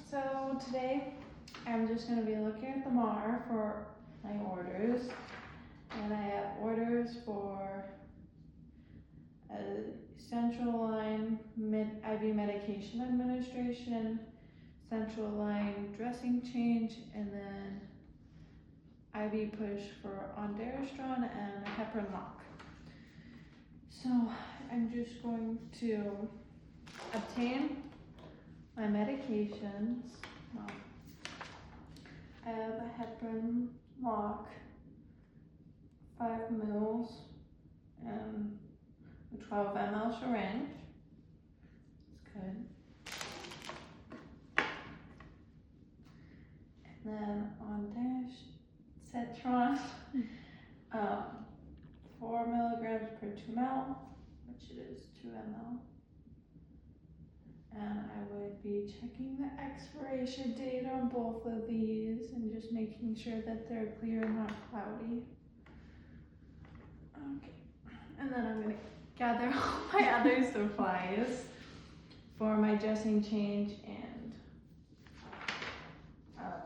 So today I'm just going to be looking at the MAR for my orders, and I have orders for a central line IV medication administration, central line dressing change, and then IV push for ondansetron and heparin lock. So I'm just going to obtain my medications. I have a heparin lock, 5 mils, and a 12 ml syringe. It's good. And then ondansetron, 4 milligrams per 2 ml, which is 2 ml. And I would be checking the expiration date on both of these and just making sure that they're clear and not cloudy. Okay, and then I'm gonna gather all my other supplies for my dressing change, and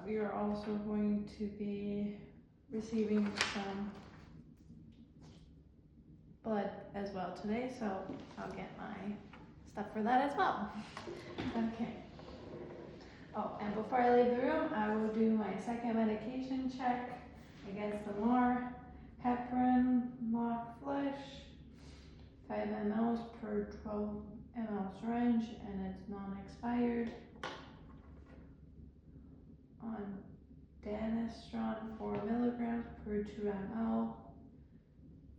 we are also going to be receiving some blood as well today, so I'll get my stuff for that as well. Okay. Oh, and before I leave the room, I will do my second medication check against the MAR. Heparin lock flush, 5 ml per 12 ml syringe, and it's non-expired. Ondansetron, 4 milligrams per 2 ml,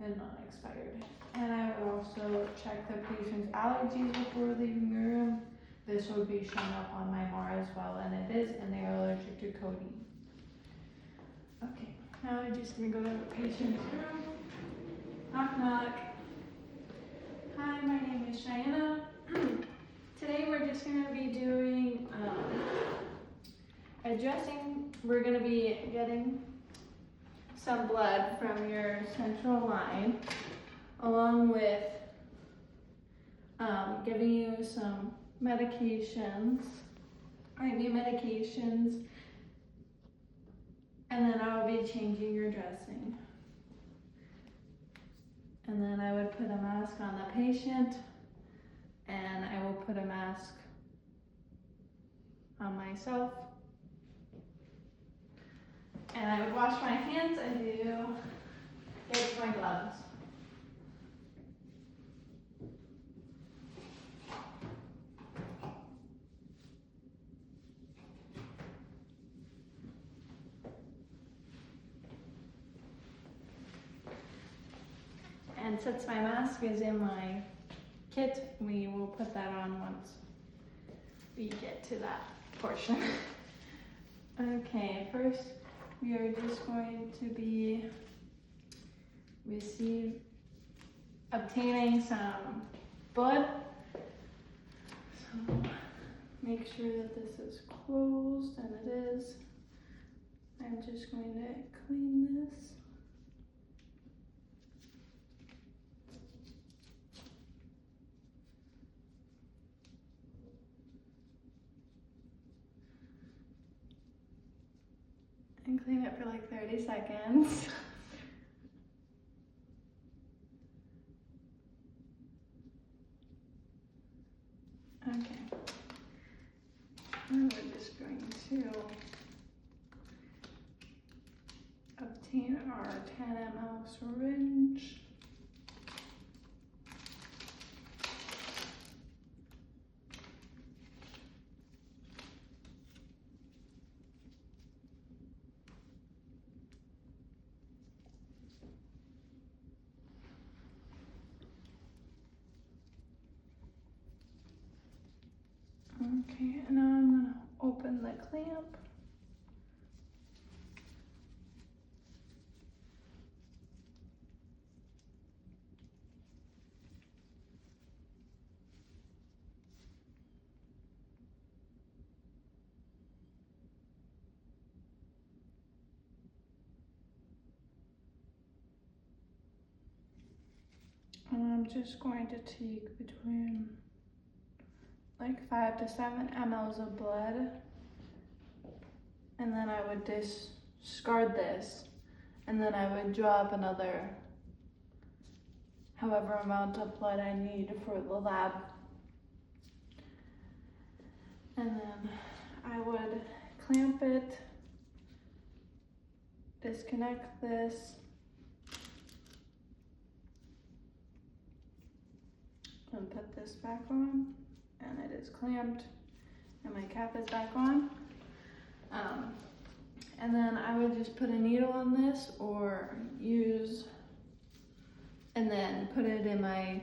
and non-expired. And I would also check the patient's allergies before leaving the room. This would be shown up on my MAR as well, and it is, and they are allergic to codeine. Okay, now we're just gonna go to the patient's room. Knock, knock. Hi, my name is Cheyenne. Today we're just gonna be doing addressing. We're gonna be getting some blood from your central line, along with giving you some medications, IV medications, and then I will be changing your dressing. And then I would put a mask on the patient, and I will put a mask on myself. And I would wash my hands and get my gloves. And since my mask is in my kit, we will put that on once we get to that portion. Okay, first we are just going to be obtaining some blood. So make sure that this is closed, and it is. I'm just going to clean this. And clean it for like 30 seconds. Okay. And we're just going to obtain our 10 ml syringe. Okay, and now I'm gonna open the clamp. And I'm just going to take between like 5 to 7 mLs of blood. And then I would discard this, and then I would drop another however amount of blood I need for the lab. And then I would clamp it, disconnect this, and put this back on, and it is clamped, and my cap is back on. And then I would just put a needle on this or and then put it in my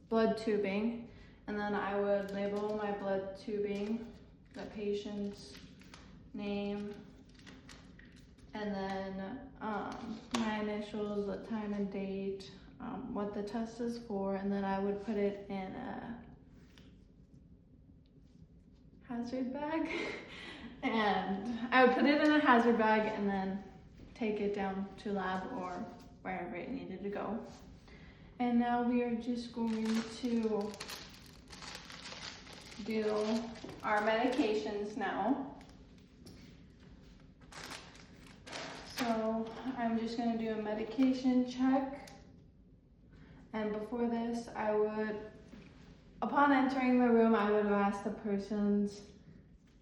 blood tubing. And then I would label my blood tubing, the patient's name, and then my initials, the time and date, what the test is for, and then I would put it in a hazard bag. And I would put it in a hazard bag and then take it down to lab or wherever it needed to go. And now we are just going to do our medications now. So I'm just going to do a medication check. And before this, upon entering the room, I would ask the person's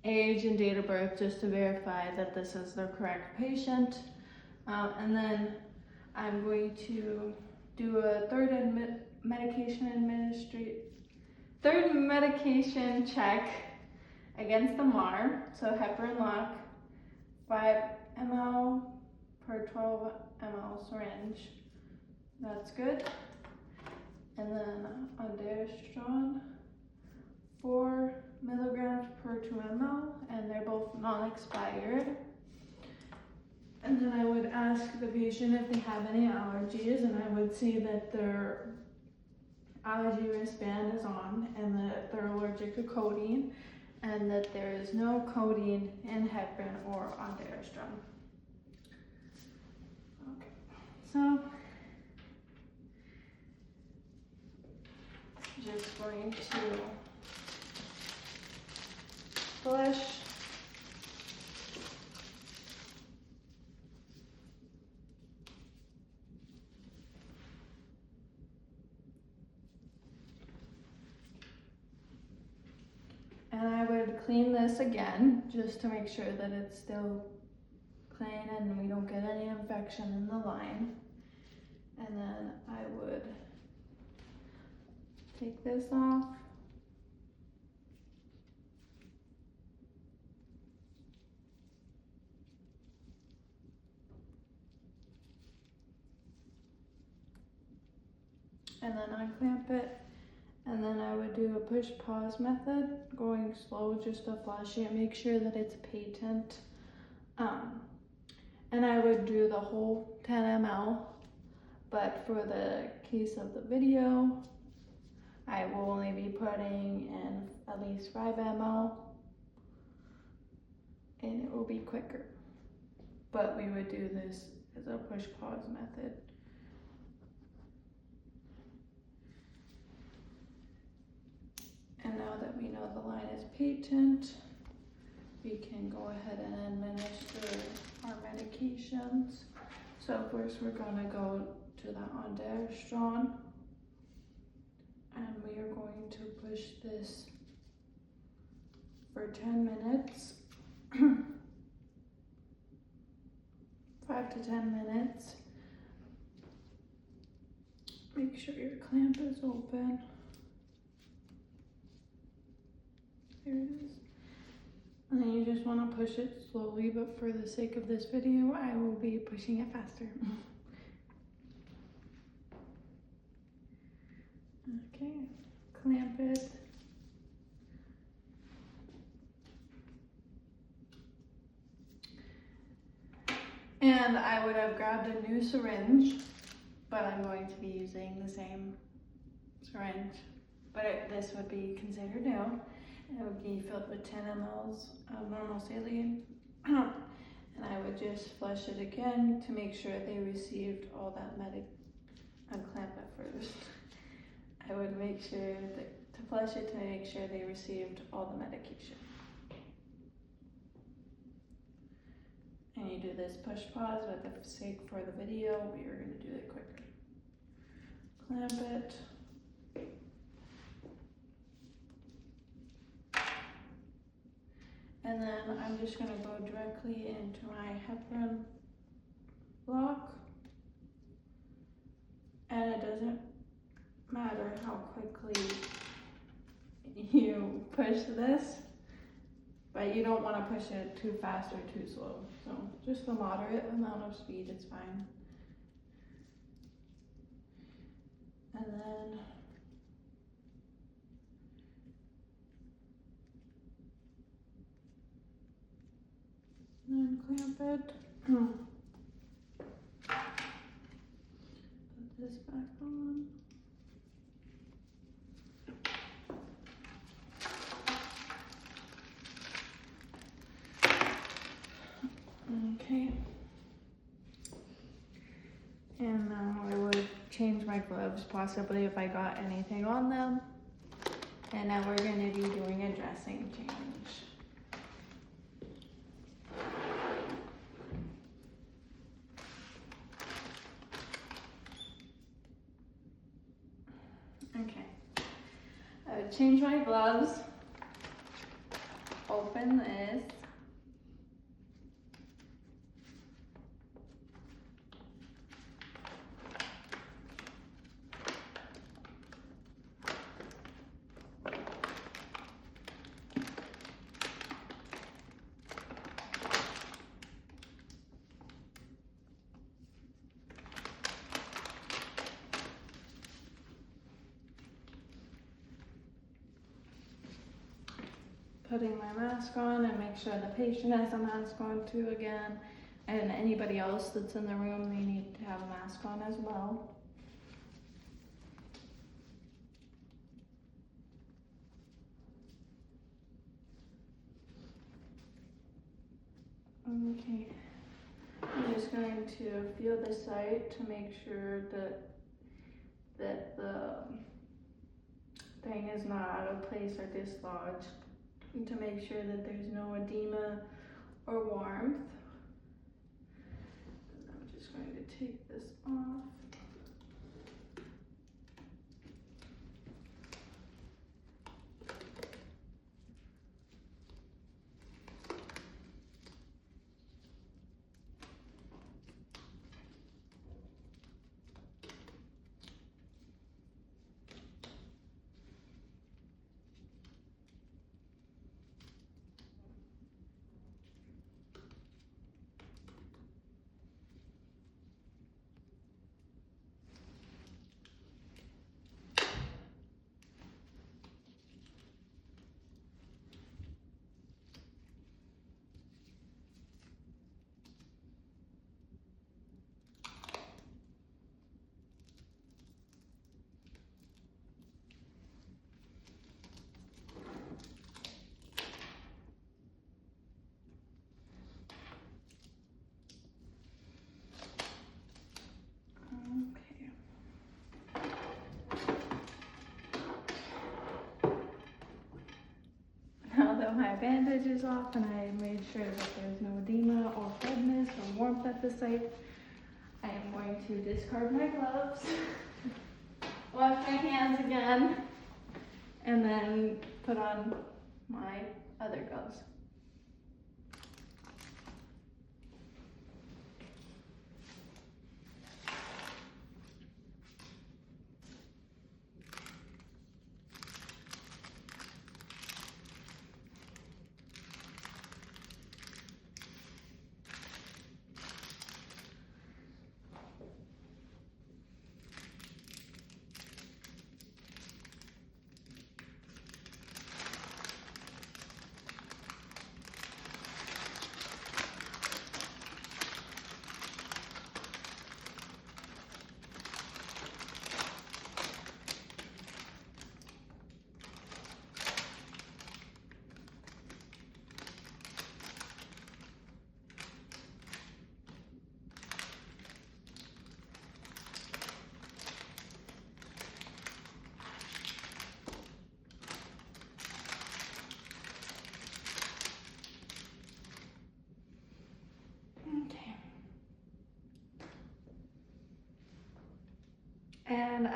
age and date of birth just to verify that this is the correct patient. And then I'm going to do a third medication check against the MAR. So heparin lock, 5 ml per 12 ml syringe. That's good. And then ondansetron, 4 milligrams per 2 ml, and they're both non-expired. And then I would ask the patient if they have any allergies, and I would see that their allergy wristband is on and that they're allergic to codeine, and that there is no codeine in heparin or ondansetron. Okay, so just going to flush and I would clean this again just to make sure that it's still clean and we don't get any infection in the line. And then I would take this off. And then unclamp it. And then I would do a push pause method, going slow just to flush it, make sure that it's patent. And I would do the whole 10 ml, but for the case of the video, I will only be putting in at least 5 ml, and it will be quicker. But we would do this as a push pause method. And now that we know the line is patent, we can go ahead and administer our medications. So first we're gonna go to the ondansetron, and we are going to push this for 10 minutes, 5 to 10 minutes. Make sure your clamp is open. There it is. And then you just want to push it slowly, but for the sake of this video, I will be pushing it faster. Okay, clamp it. And I would have grabbed a new syringe, but I'm going to be using the same syringe, but this would be considered new. It would be filled with 10 mLs of normal saline. And I would just flush it again to make sure they received all that unclamp it first. I would make sure the to flush it to make sure they received all the medication. And you do this push pause, but for the sake for the video, we are going to do it quicker. Clamp it. And then I'm just going to go directly into my heparin block. And it doesn't matter how quickly you push this, but you don't want to push it too fast or too slow. So just a moderate amount of speed is fine. And then clamp it. Put this back on. Okay. And now I would change my gloves possibly if I got anything on them. And now we're going to be doing a dressing change. Okay. I would change my gloves. Open this. Putting my mask on and make sure the patient has a mask on too again. And anybody else that's in the room, they need to have a mask on as well. Okay. I'm just going to feel the site to make sure that the thing is not out of place or dislodged. To make sure that there's no edema or warmth. And I'm just going to take this off. Now that my bandage is off and I made sure that there's no edema or redness or warmth at the site, I am going to discard my gloves, wash my hands again, and then put on my other gloves.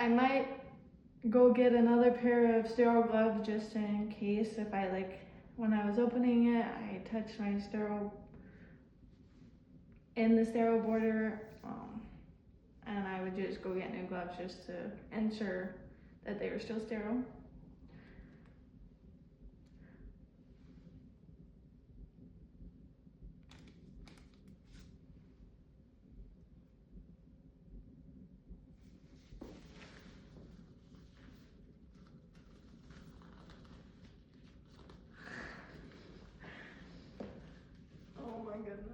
I might go get another pair of sterile gloves just in case if I when I was opening it, I touched my sterile in the sterile border, and I would just go get new gloves just to ensure that they were still sterile. Oh my goodness.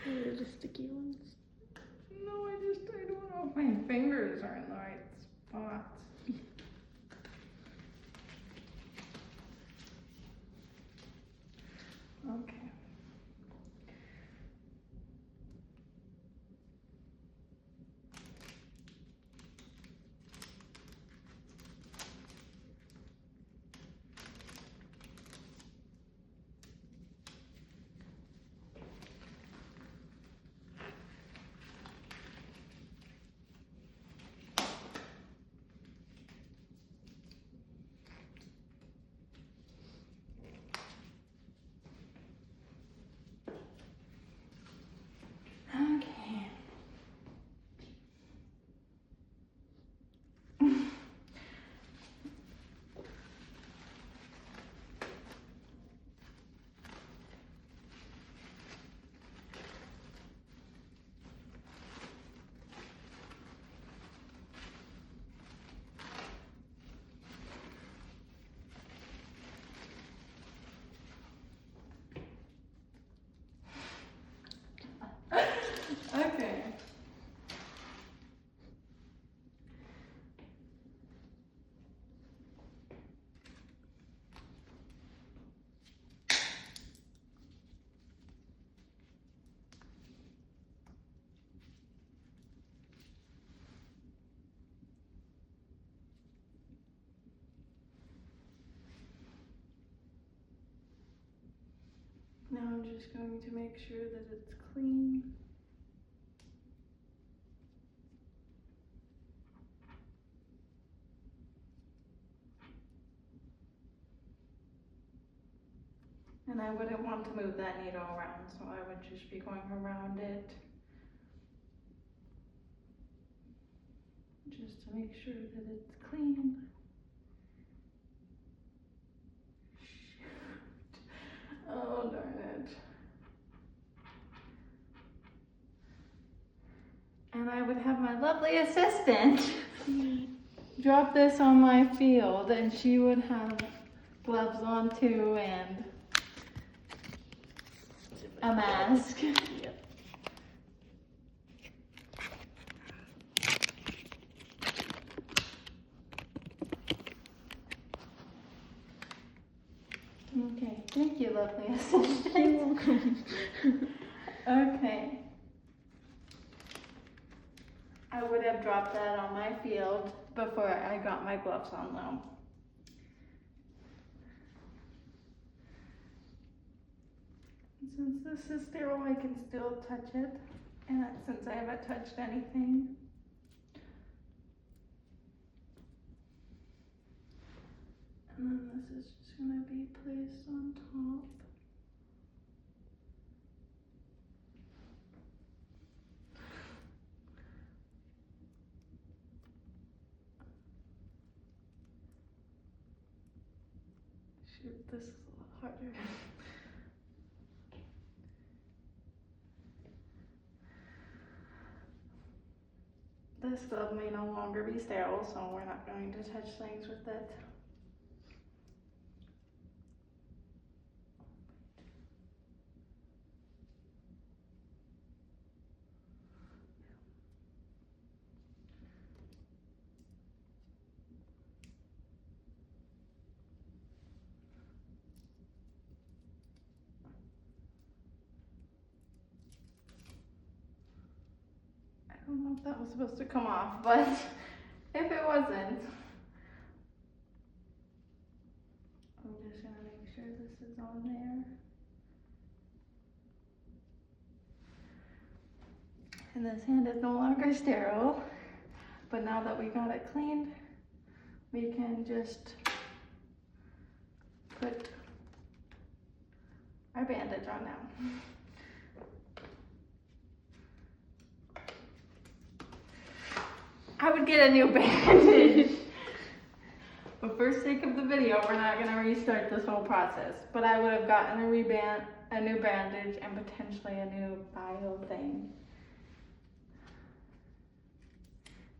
They're the sticky ones. No, I don't know if my fingers are in the right spots. Okay. Okay. Okay. Now I'm just going to make sure that it's clean. And I wouldn't want to move that needle around, so I would just be going around it. Just to make sure that it's clean. Shoot. Oh, darn it. And I would have my lovely assistant drop this on my field, and she would have gloves on too and a mask. Yep. Okay, thank you, lovely assistant. You're welcome. Okay. I would have dropped that on my field before I got my gloves on though. Since this is sterile, I can still touch it. And since I haven't touched anything. And then this is just gonna be placed on top. Shoot, this is a lot harder. This glove may no longer be sterile, so we're not going to touch things with it. I don't know if that was supposed to come off, but if it wasn't, I'm just gonna make sure this is on there. And this hand is no longer sterile. But now that we got it cleaned, we can just put our bandage on now. I would get a new bandage. But for sake of the video, we're not gonna restart this whole process. But I would have gotten a new bandage and potentially a new bio thing.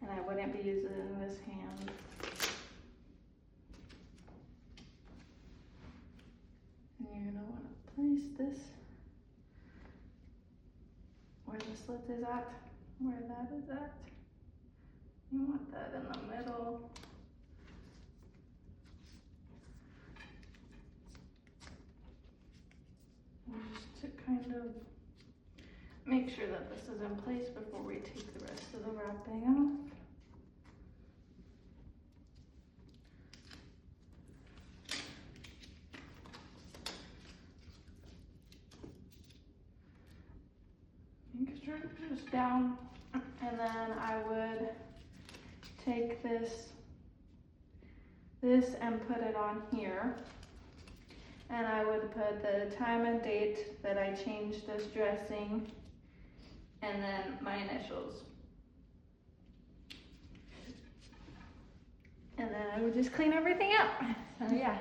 And I wouldn't be using this hand. And you're gonna wanna place this where the slit is at, where that is at. You want that in the middle. Just to kind of make sure that this is in place before we take the rest of the wrapping off. Make sure it's just down, and then I would take this and put it on here. And I would put the time and date that I changed this dressing, and then my initials. And then I would just clean everything up. So yeah.